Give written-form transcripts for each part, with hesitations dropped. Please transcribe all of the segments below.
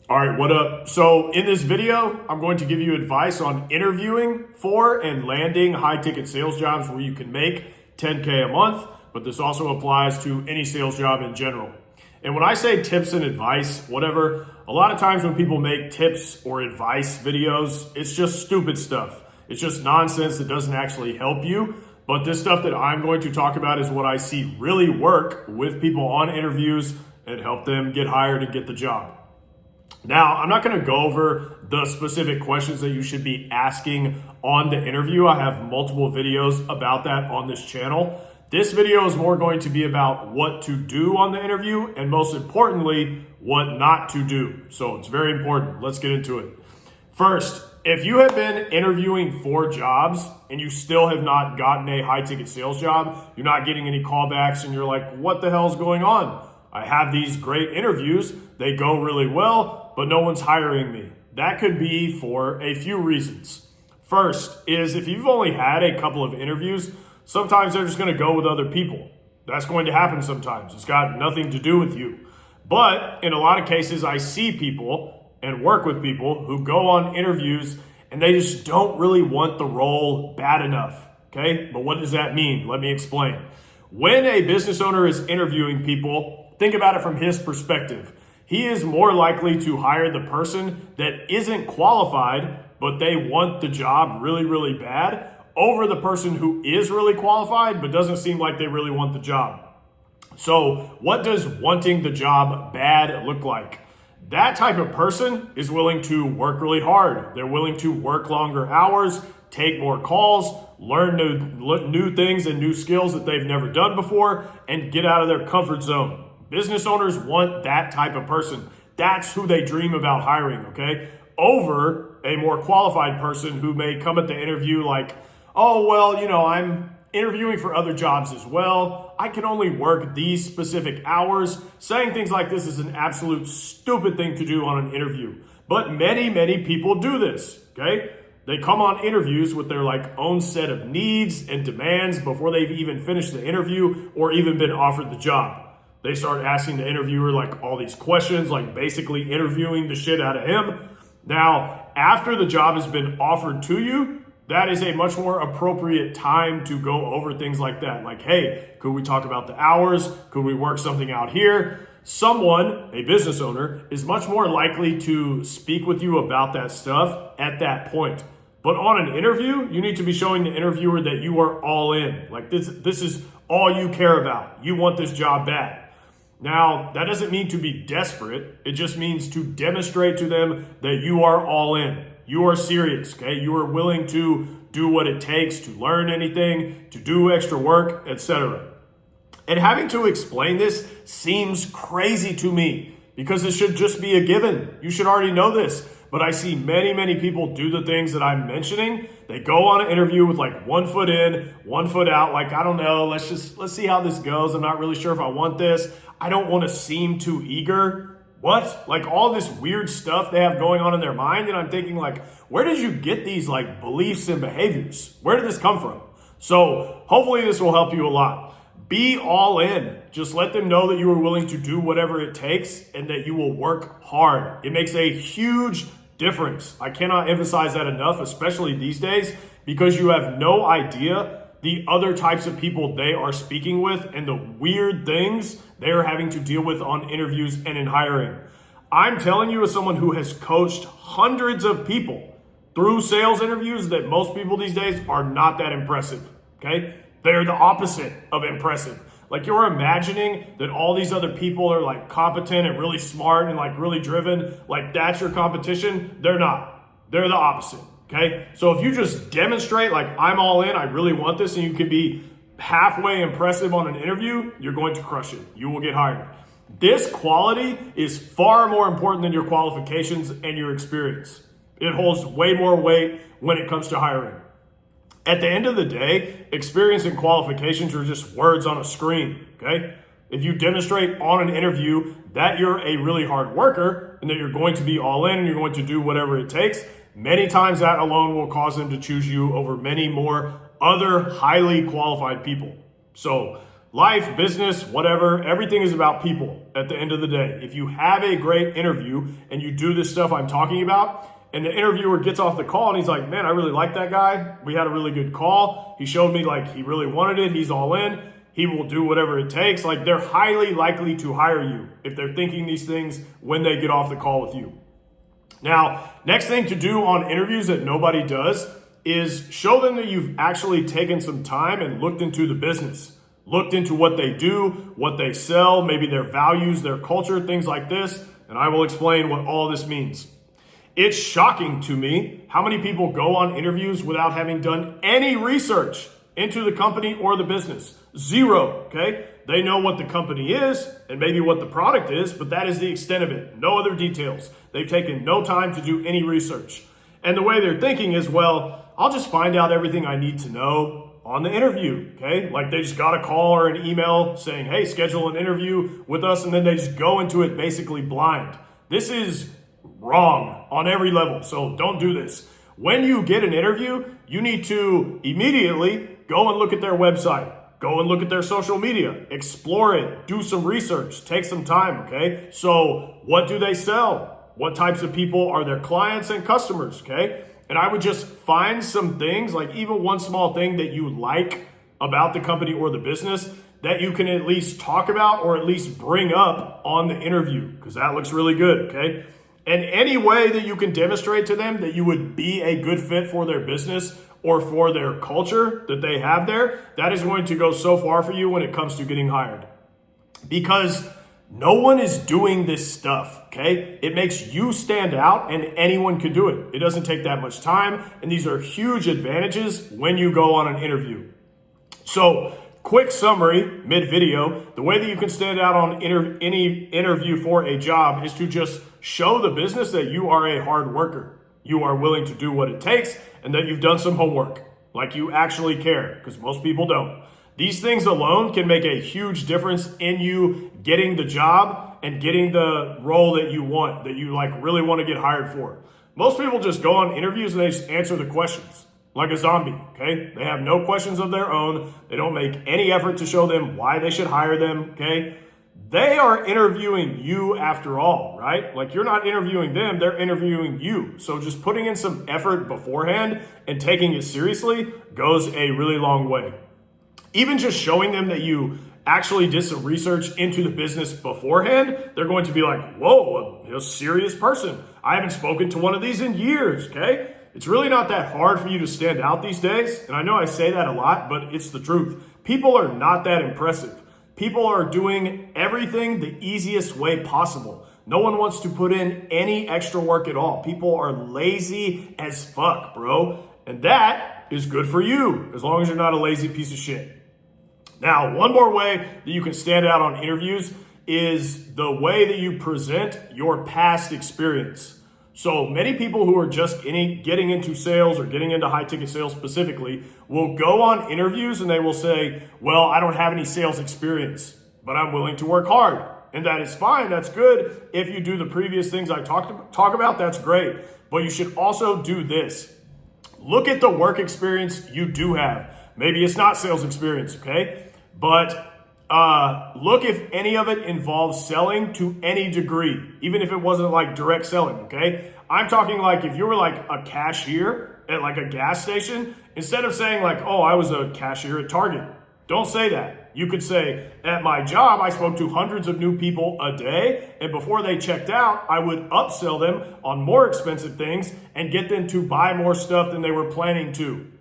All right, what up? So in this video, I'm going to give you advice on interviewing for and landing high ticket sales jobs where you can make 10K a month, but this also applies to any sales job in general. And when I say tips and advice, whatever, a lot of times when people make tips or advice videos, it's just stupid stuff. It's just nonsense that doesn't actually help you. But this stuff that I'm going to talk about is what I see really work with people on interviews and help them get hired and get the job. Now, I'm not going to go over the specific questions that you should be asking on the interview. I have multiple videos about that on this channel. This video is more going to be about what to do on the interview and most importantly, what not to do. So it's very important. Let's get into it. First, if you have been interviewing for jobs and you still have not gotten a high ticket sales job, you're not getting any callbacks and you're like, what the hell is going on? I have these great interviews. They go really well, but no one's hiring me. That could be for a few reasons. First is if you've only had a couple of interviews, sometimes they're just going to go with other people. That's going to happen sometimes. It's got nothing to do with you. But in a lot of cases, I see people and work with people who go on interviews and they just don't really want the role bad enough. Okay? But what does that mean? Let me explain. When a business owner is interviewing people, think about it from his perspective. He is more likely to hire the person that isn't qualified, but they want the job really, really bad, over the person who is really qualified, but doesn't seem like they really want the job. So what does wanting the job bad look like? That type of person is willing to work really hard. They're willing to work longer hours, take more calls, learn new things and new skills that they've never done before, and get out of their comfort zone. Business owners want that type of person. That's who they dream about hiring, okay? Over a more qualified person who may come at the interview like, oh, well, I'm interviewing for other jobs as well. I can only work these specific hours. Saying things like this is an absolute stupid thing to do on an interview. But many, many people do this, okay? They come on interviews with their own set of needs and demands before they've even finished the interview or even been offered the job. They start asking the interviewer all these questions, basically interviewing the shit out of him. Now, after the job has been offered to you, that is a much more appropriate time to go over things like that. Like, hey, could we talk about the hours? Could we work something out here? Someone, a business owner, is much more likely to speak with you about that stuff at that point. But on an interview, you need to be showing the interviewer that you are all in. This is all you care about. You want this job bad. Now, that doesn't mean to be desperate. It just means to demonstrate to them that you are all in. You are serious, okay? You are willing to do what it takes to learn anything, to do extra work, etc. And having to explain this seems crazy to me because it should just be a given. You should already know this. But I see many, many people do the things that I'm mentioning. They go on an interview with 1 foot in, 1 foot out. I don't know, let's see how this goes. I'm not really sure if I want this. I don't want to seem too eager. What? All this weird stuff they have going on in their mind. And I'm thinking where did you get these beliefs and behaviors? Where did this come from? So hopefully this will help you a lot. Be all in. Just let them know that you are willing to do whatever it takes and that you will work hard. It makes a huge difference. I cannot emphasize that enough, especially these days, because you have no idea the other types of people they are speaking with and the weird things they are having to deal with on interviews and in hiring. I'm telling you as someone who has coached hundreds of people through sales interviews that most people these days are not that impressive, okay? They're the opposite of impressive. You're imagining that all these other people are competent and really smart and really driven, that's your competition. They're not. They're the opposite. Okay. So if you just demonstrate I'm all in, I really want this, and you can be halfway impressive on an interview, you're going to crush it. You will get hired. This quality is far more important than your qualifications and your experience. It holds way more weight when it comes to hiring. At the end of the day, experience and qualifications are just words on a screen, okay? If you demonstrate on an interview that you're a really hard worker and that you're going to be all in and you're going to do whatever it takes, many times that alone will cause them to choose you over many more other highly qualified people. So life, business, whatever, everything is about people at the end of the day. If you have a great interview and you do this stuff I'm talking about, and the interviewer gets off the call and he's like, man, I really like that guy. We had a really good call. He showed me like he really wanted it. He's all in. He will do whatever it takes. Like, they're highly likely to hire you if they're thinking these things when they get off the call with you. Now, next thing to do on interviews that nobody does is show them that you've actually taken some time and looked into the business, looked into what they do, what they sell, maybe their values, their culture, things like this. And I will explain what all this means. It's shocking to me how many people go on interviews without having done any research into the company or the business. Zero, okay? They know what the company is and maybe what the product is, but that is the extent of it. No other details. They've taken no time to do any research. And the way they're thinking is, well, I'll just find out everything I need to know on the interview, okay? Like, they just got a call or an email saying, hey, schedule an interview with us, and then they just go into it basically blind. This is wrong on every level, so don't do this. When you get an interview, you need to immediately go and look at their website. Go and look at their social media, explore it, do some research, take some time, okay? So what do they sell? What types of people are their clients and customers, okay? And I would just find some things, like even one small thing that you like about the company or the business that you can at least talk about or at least bring up on the interview, because that looks really good, okay? And any way that you can demonstrate to them that you would be a good fit for their business or for their culture that they have there, that is going to go so far for you when it comes to getting hired. Because no one is doing this stuff, okay? It makes you stand out and anyone can do it. It doesn't take that much time, and these are huge advantages when you go on an interview. So, quick summary, mid-video, the way that you can stand out on any interview for a job is to just show the business that you are a hard worker. You are willing to do what it takes and that you've done some homework, like you actually care, because most people don't. These things alone can make a huge difference in you getting the job and getting the role that you want, that you like really want to get hired for. Most people just go on interviews and they just answer the questions like a zombie, okay? They have no questions of their own. They don't make any effort to show them why they should hire them, okay? They are interviewing you after all, right? Like, you're not interviewing them, they're interviewing you. So just putting in some effort beforehand and taking it seriously goes a really long way. Even just showing them that you actually did some research into the business beforehand, they're going to be like, whoa, a serious person. I haven't spoken to one of these in years, okay? It's really not that hard for you to stand out these days. And I know I say that a lot, but it's the truth. People are not that impressive. People are doing everything the easiest way possible. No one wants to put in any extra work at all. People are lazy as fuck, bro. And that is good for you, as long as you're not a lazy piece of shit. Now, one more way that you can stand out on interviews is the way that you present your past experience. So many people who are just getting into sales or getting into high ticket sales specifically will go on interviews and they will say, well, I don't have any sales experience, but I'm willing to work hard. And that is fine. That's good. If you do the previous things I talk about, that's great. But you should also do this. Look at the work experience you do have. Maybe it's not sales experience, okay? But look if any of it involves selling to any degree, even if it wasn't like direct selling, okay? I'm talking like if you were like a cashier at like a gas station, instead of saying like, oh, I was a cashier at Target, don't say that. You could say, at my job, I spoke to hundreds of new people a day, and before they checked out, I would upsell them on more expensive things and get them to buy more stuff than they were planning to.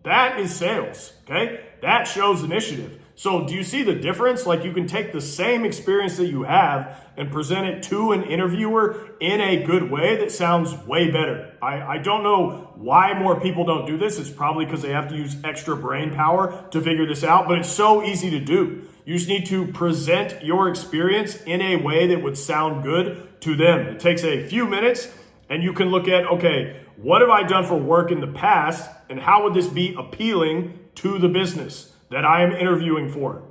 That is sales, okay? That shows initiative. So do you see the difference? Like, you can take the same experience that you have and present it to an interviewer in a good way that sounds way better. I don't know why more people don't do this. It's probably because they have to use extra brain power to figure this out, but it's so easy to do. You just need to present your experience in a way that would sound good to them. It takes a few minutes and you can look at, okay, what have I done for work in the past and how would this be appealing to the business that I am interviewing for?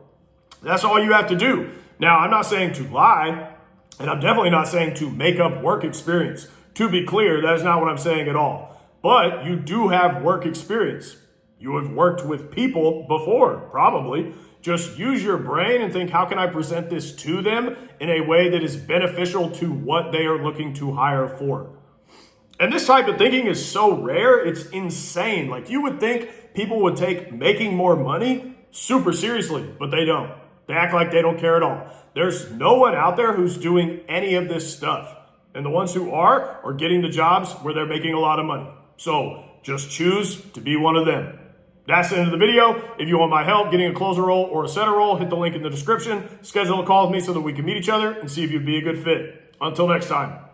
That's all you have to do. Now, I'm not saying to lie, and I'm definitely not saying to make up work experience. To be clear, that is not what I'm saying at all. But you do have work experience. You have worked with people before, probably. Just use your brain and think, how can I present this to them in a way that is beneficial to what they are looking to hire for? And this type of thinking is so rare, it's insane. Like, you would think people would take making more money super seriously, but they don't. They act like they don't care at all. There's no one out there who's doing any of this stuff. And the ones who are getting the jobs where they're making a lot of money. So just choose to be one of them. That's the end of the video. If you want my help getting a closer role or a setter role, hit the link in the description. Schedule a call with me so that we can meet each other and see if you'd be a good fit. Until next time.